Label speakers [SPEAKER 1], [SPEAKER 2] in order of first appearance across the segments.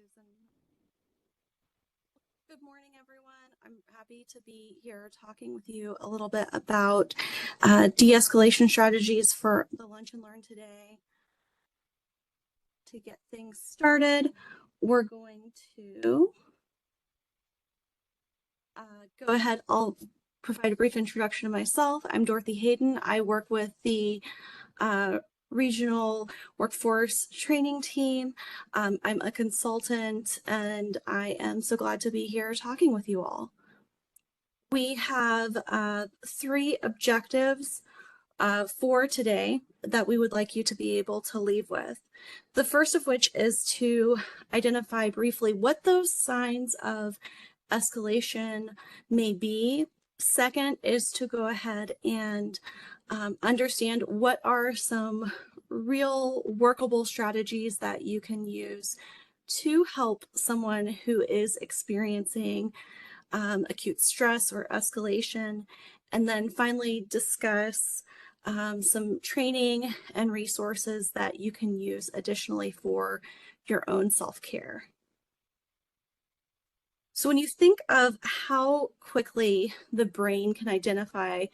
[SPEAKER 1] Susan. Good morning, everyone. I'm happy to be here talking with you a little bit about de-escalation strategies for the Lunch and Learn today. To get things started, we're going to go ahead. I'll provide a brief introduction of myself. I'm Dorothy Hayden. I work with the regional workforce training team. I'm a consultant, and I am so glad to be here talking with you all. We have 3 objectives for today that we would like you to be able to leave with. The first of which is to identify briefly what those signs of escalation may be. Second is to go ahead and understand what are some real workable strategies that you can use to help someone who is experiencing acute stress or escalation, and then finally discuss some training and resources that you can use additionally for your own self-care. So when you think of how quickly the brain can identify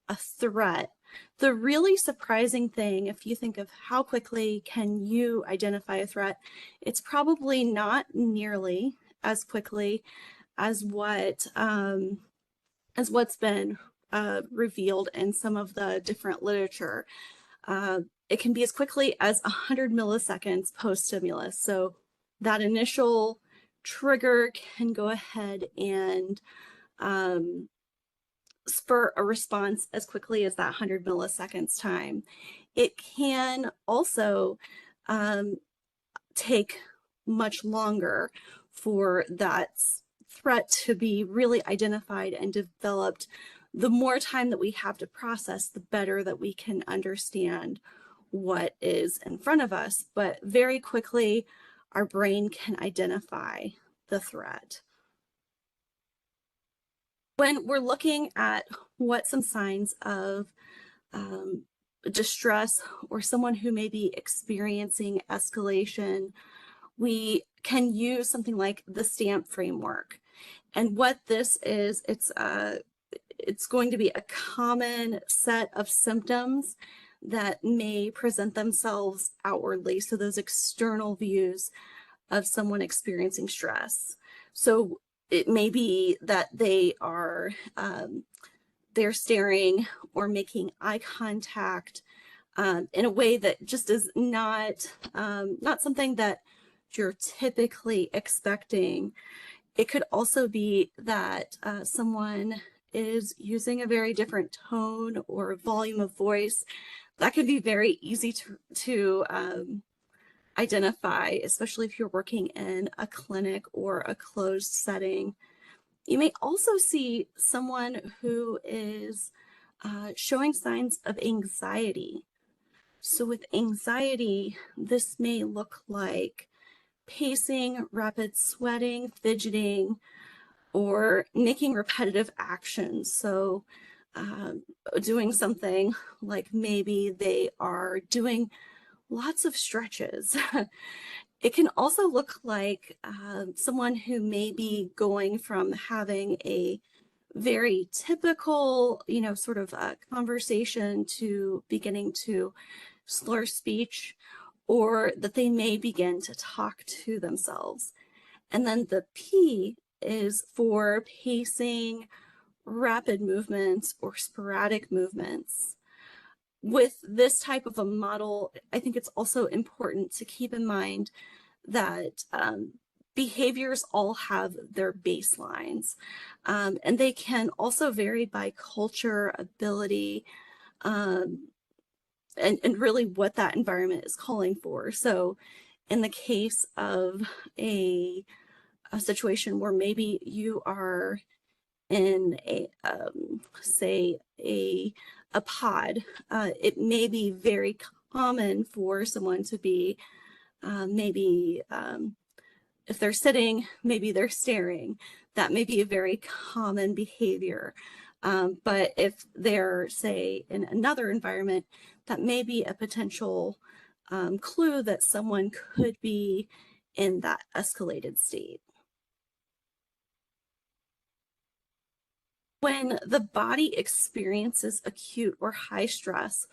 [SPEAKER 1] a threat, the really surprising thing, if you think of how quickly can you identify a threat, it's probably not nearly as quickly as what's been revealed in some of the different literature. It can be as quickly as 100 milliseconds post-stimulus. So that initial trigger can go ahead and spur a response as quickly as that 100 milliseconds time. It can also take much longer for that threat to be really identified and developed. The more time that we have to process, the better that we can understand what is in front of us. But very quickly, our brain can identify the threat. When we're looking at what some signs of distress or someone who may be experiencing escalation, we can use something like the STAMP framework. And what this is, it's going to be a common set of symptoms that may present themselves outwardly. So those external views of someone experiencing stress. So it may be that they are they're staring or making eye contact in a way that just is not something that you're typically expecting. It could also be that someone is using a very different tone or volume of voice. That could be very easy to identify, especially if you're working in a clinic or a closed setting. You may also see someone who is showing signs of anxiety. So with anxiety, this may look like pacing, rapid sweating, fidgeting, or making repetitive actions. So doing something like maybe they are doing lots of stretches. It can also look like someone who may be going from having a very typical, sort of conversation to beginning to slur speech, or that they may begin to talk to themselves. And then the P is for pacing, rapid movements, or sporadic movements. With this type of a model, I think it's also important to keep in mind that behaviors all have their baselines, and they can also vary by culture, ability, and really what that environment is calling for. So in the case of a situation where maybe you are in a say a pod, it may be very common for someone to be maybe if they're sitting, maybe they're staring. That may be a very common behavior. But if they're, say, in another environment, that may be a potential clue that someone could be in that escalated state. When the body experiences acute or high stress,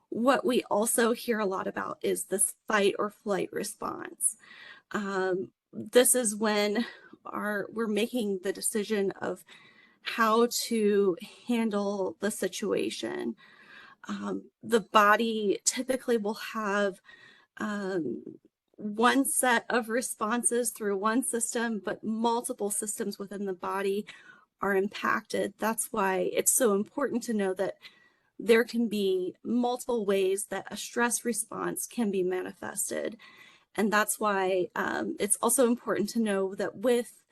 [SPEAKER 1] what we also hear a lot about is this fight or flight response. This is when we're making the decision of how to handle the situation. The body typically will have one set of responses through one system, but multiple systems within the body are impacted. That's why it's so important to know that there can be multiple ways that a stress response can be manifested. And that's why it's also important to know that with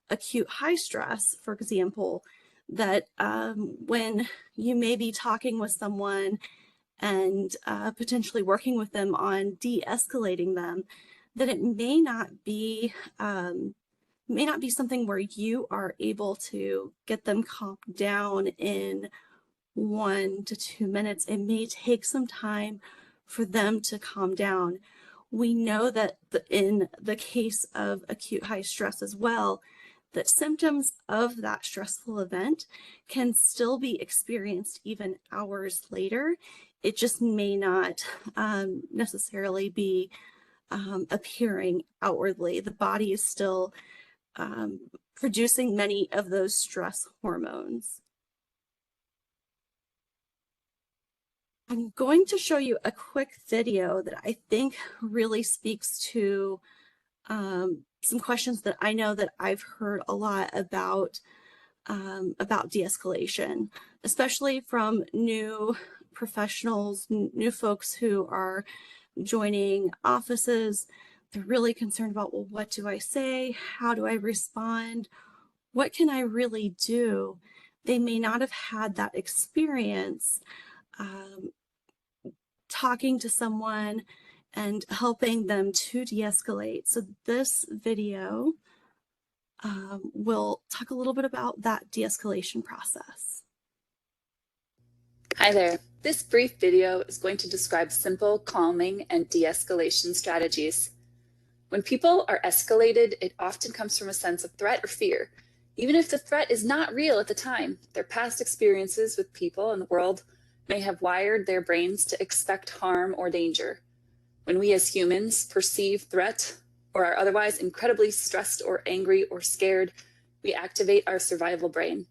[SPEAKER 1] acute high stress, for example, that when you may be talking with someone and potentially working with them on de-escalating them, that it may not be something where you are able to get them calmed down in 1 to 2 minutes. It may take some time for them to calm down. We know that in the case of acute high stress as well, that symptoms of that stressful event can still be experienced even hours later. It just may not necessarily be appearing outwardly. The body is still producing many of those stress hormones. I'm going to show you a quick video that I think really speaks to some questions that I know that I've heard a lot about de-escalation, especially from new professionals, new folks who are joining offices. They're really concerned about, well, what do I say? How do I respond? What can I really do? They may not have had that experience talking to someone and helping them to de-escalate. So this video will talk a little bit about that de-escalation process.
[SPEAKER 2] Hi there. This brief video is going to describe simple calming and de-escalation strategies. When people are escalated, it often comes from a sense of threat or fear. Even if the threat is not real at the time, their past experiences with people and the world may have wired their brains to expect harm or danger. When we as humans perceive threat or are otherwise incredibly stressed or angry or scared, we activate our survival brain.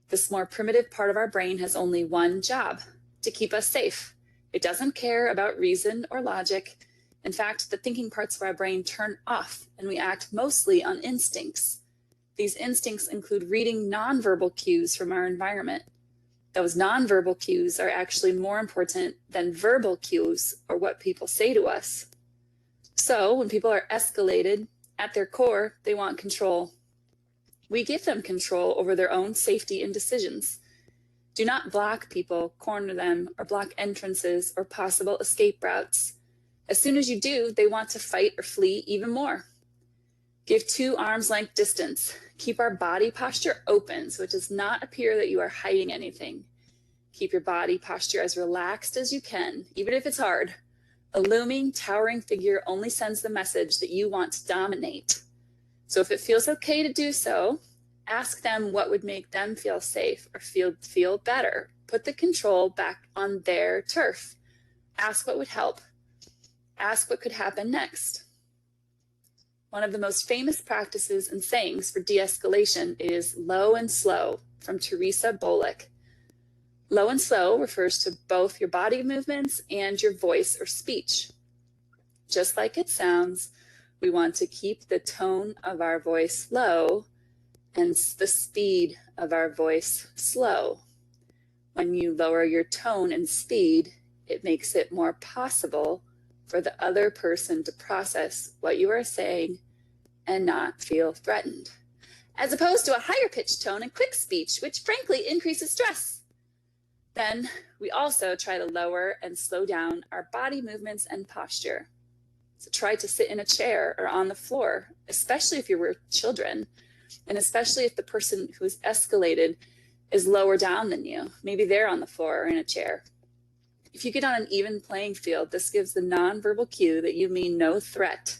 [SPEAKER 2] This more primitive part of our brain has only one job: to keep us safe. It doesn't care about reason or logic. In fact, the thinking parts of our brain turn off and we act mostly on instincts. These instincts include reading nonverbal cues from our environment. Those nonverbal cues are actually more important than verbal cues or what people say to us. So when people are escalated, at their core, they want control. We give them control over their own safety and decisions. Do not block people, corner them, or block entrances or possible escape routes. As soon as you do, they want to fight or flee even more. Give 2 arms length distance. Keep our body posture open so it does not appear that you are hiding anything. Keep your body posture as relaxed as you can, even if it's hard. A looming, towering figure only sends the message that you want to dominate. So if it feels okay to do so, ask them what would make them feel safe or feel better. Put the control back on their turf. Ask what would help. Ask what could happen next. One of the most famous practices and sayings for de-escalation is low and slow, from Teresa Bolick. Low and slow refers to both your body movements and your voice or speech. Just like it sounds, we want to keep the tone of our voice low and the speed of our voice slow. When you lower your tone and speed, it makes it more possible for the other person to process what you are saying and not feel threatened, as opposed to a higher pitched tone and quick speech, which frankly increases stress. Then we also try to lower and slow down our body movements and posture. So try to sit in a chair or on the floor, especially if you're with children, and especially if the person who is escalated is lower down than you. Maybe they're on the floor or in a chair. If you get on an even playing field, this gives the nonverbal cue that you mean no threat.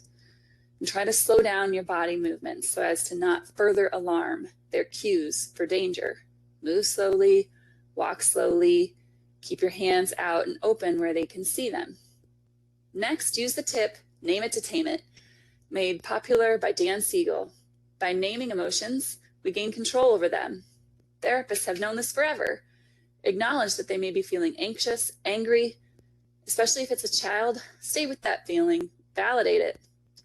[SPEAKER 2] And try to slow down your body movements so as to not further alarm their cues for danger. Move slowly, walk slowly, keep your hands out and open where they can see them. Next, use the tip, name it to tame it, made popular by Dan Siegel. By naming emotions, we gain control over them. Therapists have known this forever. Acknowledge that they may be feeling anxious, angry, especially if it's a child. Stay with that feeling, validate it.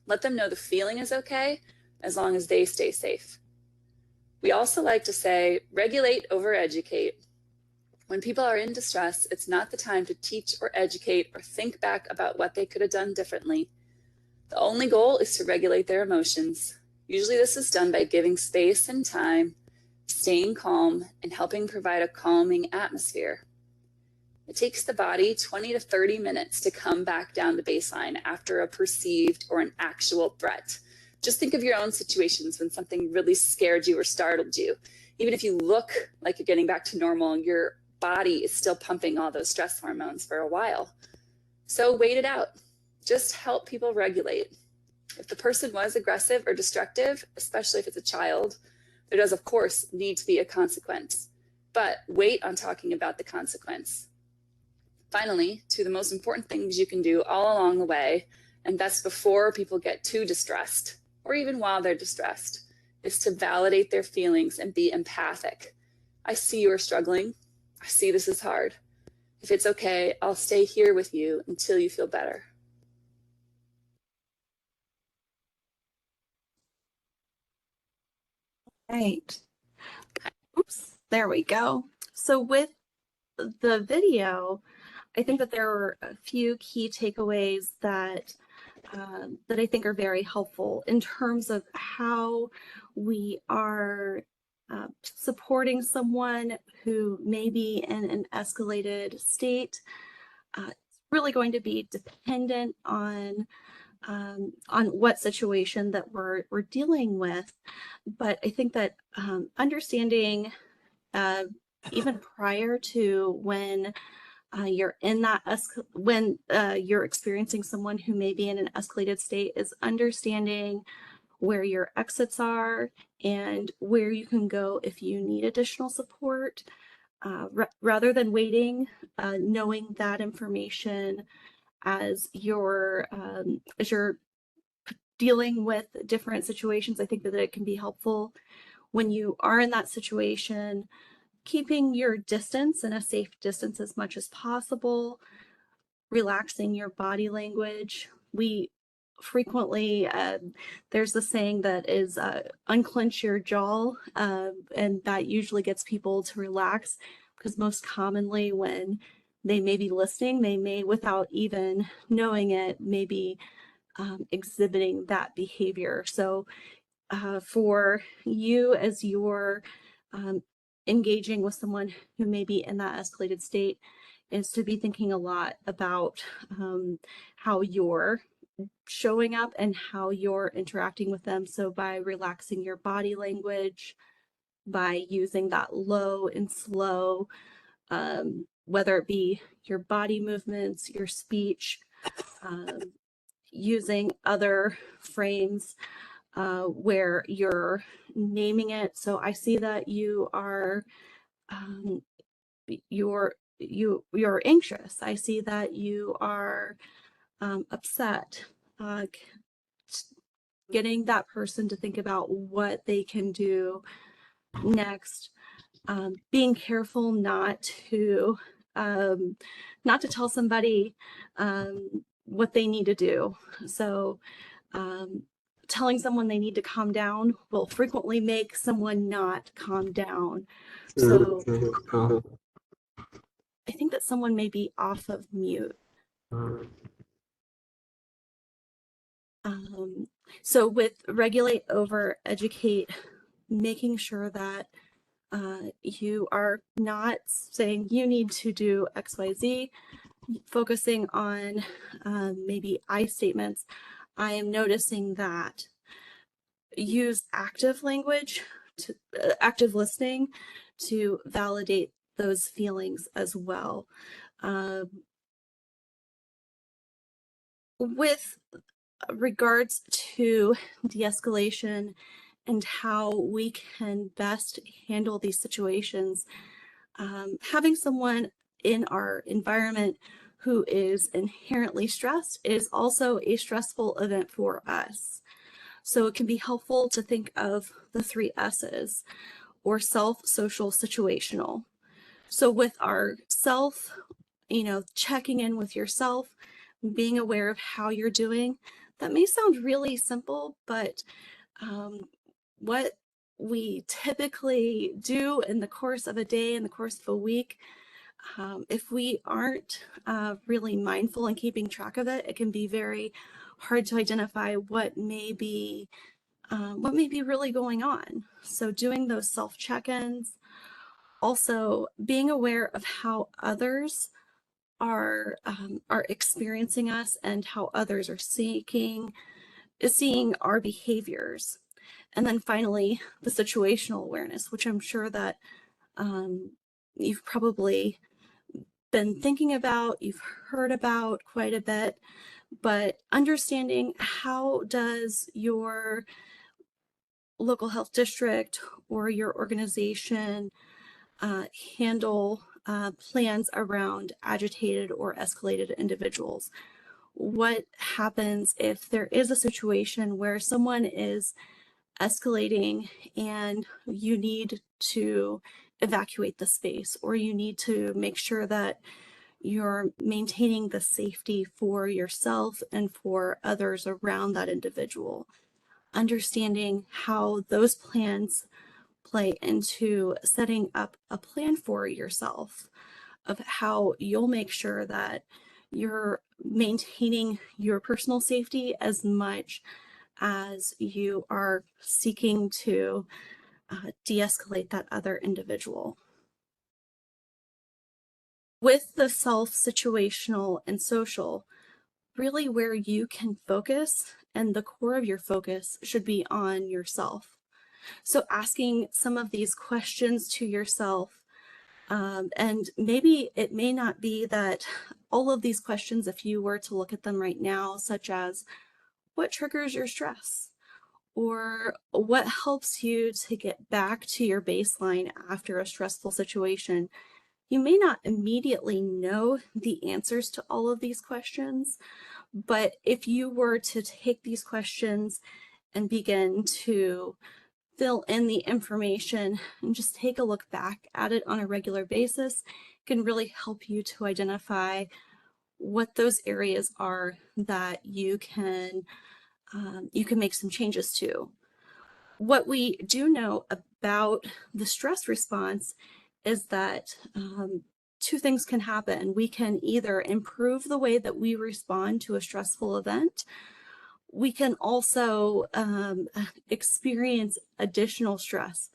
[SPEAKER 2] Let them know the feeling is okay as long as they stay safe. We also like to say, regulate over educate. When people are in distress, it's not the time to teach or educate or think back about what they could have done differently. The only goal is to regulate their emotions. Usually this is done by giving space and time, staying calm, and helping provide a calming atmosphere. It takes the body 20 to 30 minutes to come back down to baseline after a perceived or an actual threat. Just think of your own situations when something really scared you or startled you. Even if you look like you're getting back to normal, your body is still pumping all those stress hormones for a while. So wait it out. Just help people regulate. If the person was aggressive or destructive, especially if it's a child, there does, of course, need to be a consequence. But wait on talking about the consequence. Finally, two of the most important things you can do all along the way, and that's before people get too distressed, or even while they're distressed, is to validate their feelings and be empathic. I see you are struggling. I see this is hard. If it's okay, I'll stay here with you until you feel better.
[SPEAKER 1] Right. Oops, there we go. So with the video, I think that there were a few key takeaways that that I think are very helpful in terms of how we are supporting someone who may be in an escalated state. It's really going to be dependent on what situation that we're dealing with. But I think that understanding even prior to when you're in that when you're experiencing someone who may be in an escalated state is understanding where your exits are and where you can go if you need additional support, rather than waiting, knowing that information as you're dealing with different situations. I think that it can be helpful when you are in that situation, keeping your distance and a safe distance as much as possible, relaxing your body language. We frequently, there's the saying that is unclench your jaw, and that usually gets people to relax, because most commonly when they may be listening, they may, without even knowing it, maybe exhibiting that behavior. So for you, as you're engaging with someone who may be in that escalated state, is to be thinking a lot about how you're showing up and how you're interacting with them. So by relaxing your body language, by using that low and slow, whether it be your body movements, your speech, using other frames where you're naming it. So I see that you are you're anxious. I see that you are upset. Getting that person to think about what they can do next. Being careful not to tell somebody what they need to do. So telling someone they need to calm down will frequently make someone not calm down. So I think that someone may be off of mute. So with regulate over educate, making sure that you are not saying you need to do XYZ, focusing on maybe I statements. I am noticing that use active language, to active listening, to validate those feelings as well. With regards to de-escalation and how we can best handle these situations, having someone in our environment who is inherently stressed is also a stressful event for us. So it can be helpful to think of the three S's, or self, social, situational. So with our self, checking in with yourself, being aware of how you're doing, that may sound really simple, but what we typically do in the course of a day, in the course of a week, if we aren't really mindful and keeping track of it, it can be very hard to identify what may be really going on. So doing those self check-ins, also being aware of how others are experiencing us and how others are seeing our behaviors. And then finally, the situational awareness, which I'm sure that you've probably been thinking about, you've heard about quite a bit, but understanding how does your local health district or your organization handle plans around agitated or escalated individuals? What happens if there is a situation where someone is escalating and you need to evacuate the space, or you need to make sure that you're maintaining the safety for yourself and for others around that individual? Understanding how those plans play into setting up a plan for yourself of how you'll make sure that you're maintaining your personal safety as much as you are seeking to de-escalate that other individual. With the self, situational, and social, really where you can focus, and the core of your focus should be on yourself. So asking some of these questions to yourself, and maybe it may not be that all of these questions, if you were to look at them right now, such as what triggers your stress, or what helps you to get back to your baseline after a stressful situation, you may not immediately know the answers to all of these questions. But if you were to take these questions and begin to fill in the information and just take a look back at it on a regular basis, it can really help you to identify what those areas are that you can make some changes to. What we do know about the stress response is that two things can happen. We can either improve the way that we respond to a stressful event. We can also experience additional stress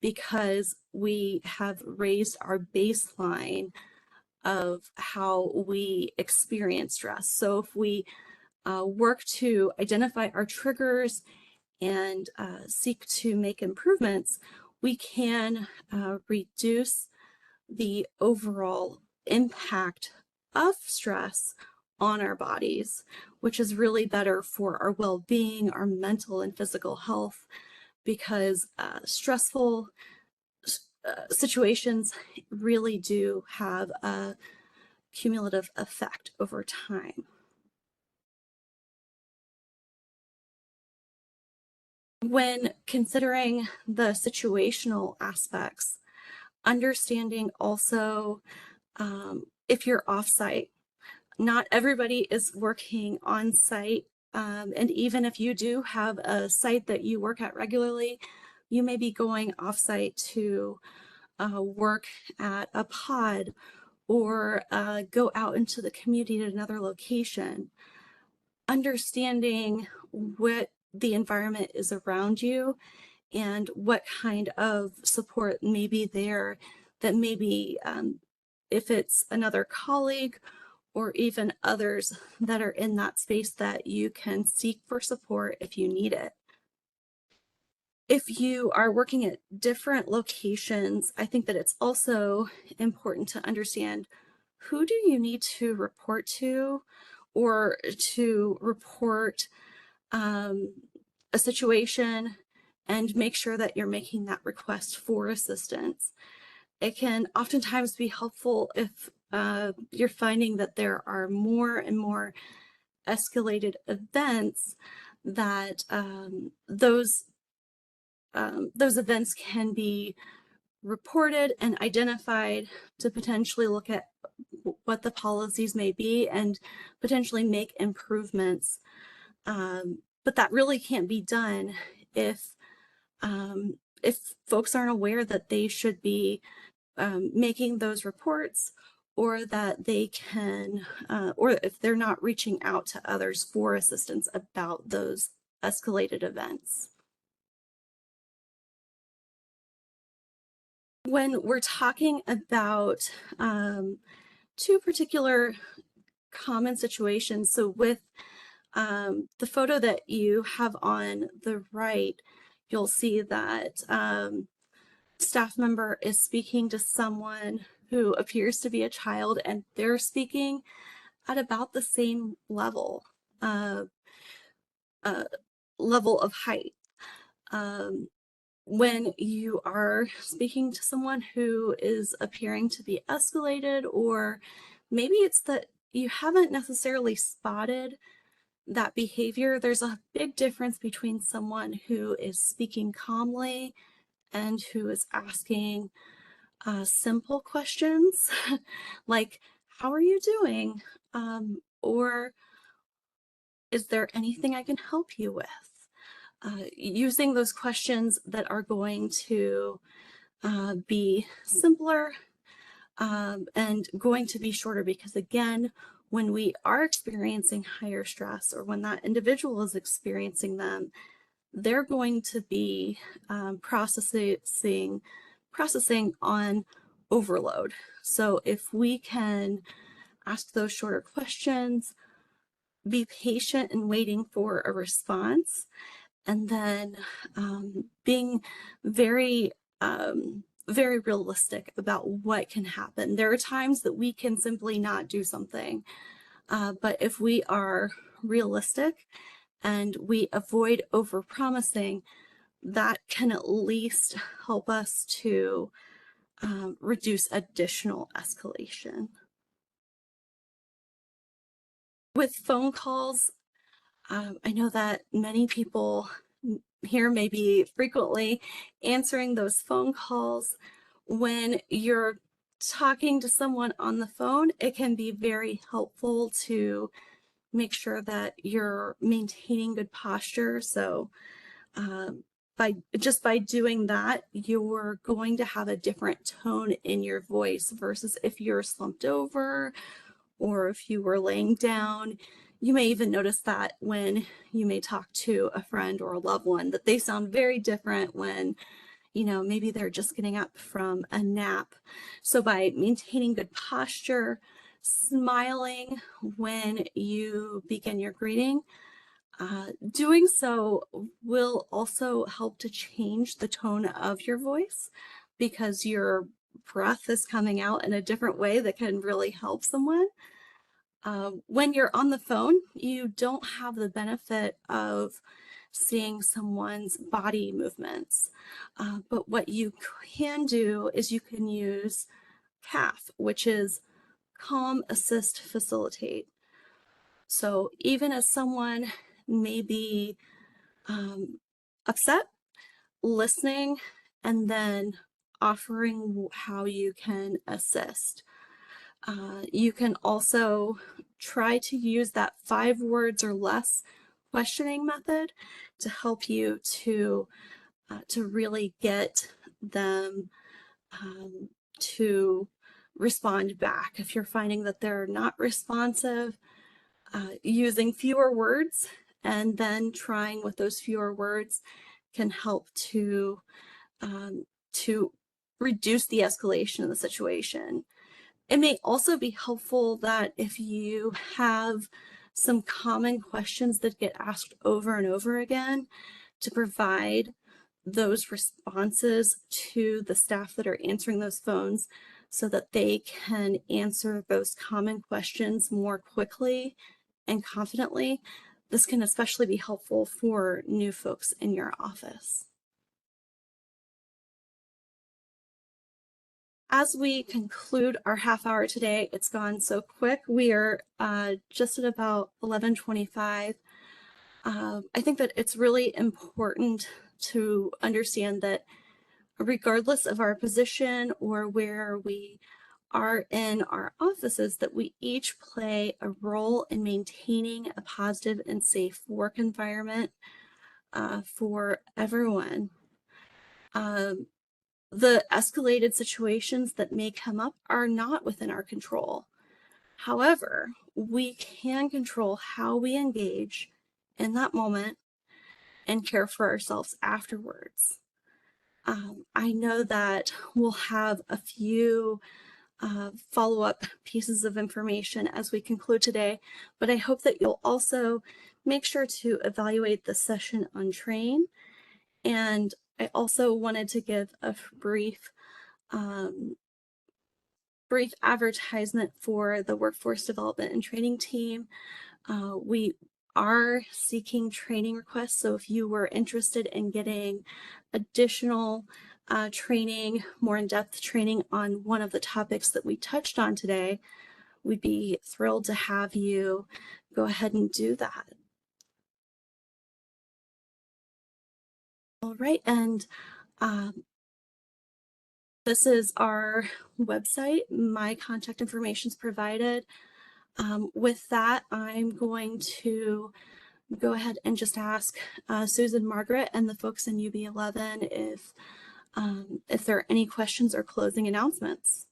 [SPEAKER 1] because we have raised our baseline of how we experience stress. So if we work to identify our triggers and seek to make improvements, we can reduce the overall impact of stress on our bodies, which is really better for our well-being, our mental and physical health, because stressful situations really do have a cumulative effect over time. When considering the situational aspects, understanding also if you're off-site, not everybody is working on site. And even if you do have a site that you work at regularly, you may be going off-site to work at a pod or go out into the community at another location. Understanding what the environment is around you and what kind of support may be there, that maybe if it's another colleague or even others that are in that space, that you can seek for support if you need it. If you are working at different locations, I think that it's also important to understand, who do you need to report to, or to report a situation and make sure that you're making that request for assistance. It can oftentimes be helpful if you're finding that there are more and more escalated events, that those events can be reported and identified to potentially look at what the policies may be and potentially make improvements. But that really can't be done if folks aren't aware that they should be making those reports, or that they can, or if they're not reaching out to others for assistance about those escalated events. When we're talking about two particular common situations, so with the photo that you have on the right, you'll see that staff member is speaking to someone who appears to be a child, and they're speaking at about the same level uh, of height. When you are speaking to someone who is appearing to be escalated, or maybe it's that you haven't necessarily spotted that behavior, there's a big difference between someone who is speaking calmly and who is asking simple questions like, how are you doing? Or is there anything I can help you with? Using those questions that are going to be simpler and going to be shorter, because again, when we are experiencing higher stress, or when that individual is experiencing them, they're going to be processing on overload. So if we can ask those shorter questions, be patient in waiting for a response, and then being very very realistic about what can happen. There are times that we can simply not do something, but if we are realistic and we avoid overpromising, that can at least help us to reduce additional escalation. With phone calls, I know that many people here may be frequently answering those phone calls. When you're talking to someone on the phone, it can be very helpful to make sure that you're maintaining good posture. So by doing that, you're going to have a different tone in your voice versus if you're slumped over or if you were laying down. You may even notice that when you may talk to a friend or a loved one, that they sound very different when, you know, maybe they're just getting up from a nap. So by maintaining good posture, smiling when you begin your greeting, doing so will also help to change the tone of your voice, because your breath is coming out in a different way that can really help someone. When you're on the phone, you don't have the benefit of seeing someone's body movements. But what you can do is you can use CAF, which is Calm, Assist, Facilitate. So even as someone may be upset, listening, and then offering how you can assist. You can also try to use that 5 words or less questioning method to help you to really get them to respond back. If you're finding that they're not responsive, using fewer words and then trying with those fewer words can help to reduce the escalation of the situation. It may also be helpful that if you have some common questions that get asked over and over again, to provide those responses to the staff that are answering those phones so that they can answer those common questions more quickly and confidently. This can especially be helpful for new folks in your office. As we conclude our half hour today, it's gone so quick. We are just at about 11:25. I think that it's really important to understand that regardless of our position or where we are in our offices, that we each play a role in maintaining a positive and safe work environment for everyone. The escalated situations that may come up are not within our control. However, we can control how we engage in that moment and care for ourselves afterwards. I know that we'll have a few follow-up pieces of information as we conclude today, but I hope that you'll also make sure to evaluate the session on Train. And I also wanted to give a brief advertisement for the workforce development and training team. We are seeking training requests, so if you were interested in getting additional training, more in-depth training on one of the topics that we touched on today, we'd be thrilled to have you go ahead and do that. All right, and this is our website. My contact information is provided. With that, I'm going to go ahead and just ask Susan, Margaret, and the folks in UB11 if there are any questions or closing announcements.